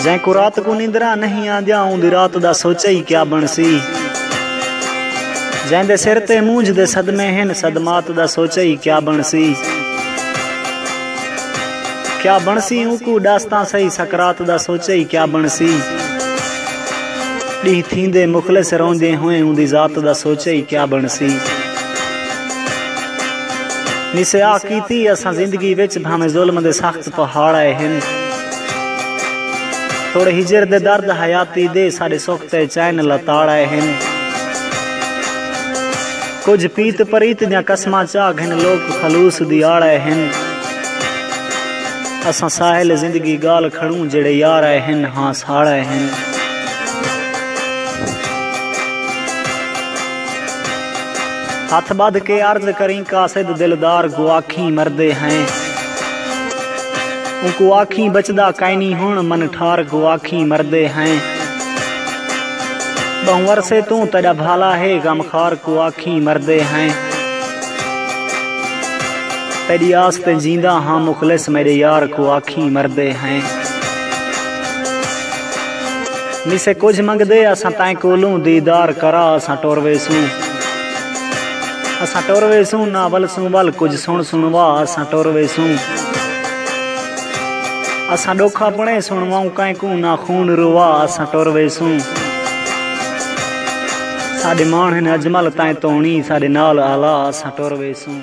जैको रात को निंदरा नहीं आंदिया उंदी रात दा सोचे ही क्या बनसी। जैंदे सिर ते मूंझ दे सदमे हैं सदमात दा सोचे ही क्या बनसी। क्या बनसी उकू दास्तां सही सकरात दा सोचे ही क्या बनसी। डी थींदे मुखलिस रोंदे हुए उंदी जात दा सोचे ही क्या बनसी। निसे आ कीती असां जिंदगी विच भाਵੇਂ जुल्म दे सख्त पहाड़ आए हैं। थोड़े हिजर दे दर्द हयाती दे साडे सुख ते चैन लताड़ आए हैं। कुछ पीत परीत दियां कसमां चा घिन लोग खलूस दी आड़ आए हैं। असां साहिल जिंदगी गाल खड़ूं जेड़े यार आए हैं हाँ साड़ आए हैं। हाथ बध के अर्ज करी कासिद दिलदार को आखी मरदे हैं। उनको आखी बचदा कैनी हुण मन ठार को आखी मरदे हैं। बहुवर से तू तेरा भाला है गमखार को आखी मरदे हैं। तेरी आस्ते जींदा हाँ मुखलिस मेरे यार को आखी मरदे हैं। निसे कुछ मंगदे असां तैं कोलूं दीदार करा असां टुरवेसूं। असां टुरवेसूं ना वलसूं वल कुछ सुन सुनवा असां टुरवेसूं। असां डोखा पणे सुनवाऊं कैंकू ना खून रुवा असां टुरवेसूं। साडे माण्हन अजमल ताईं तोणी साडे नाल आला असां टुरवेसूं।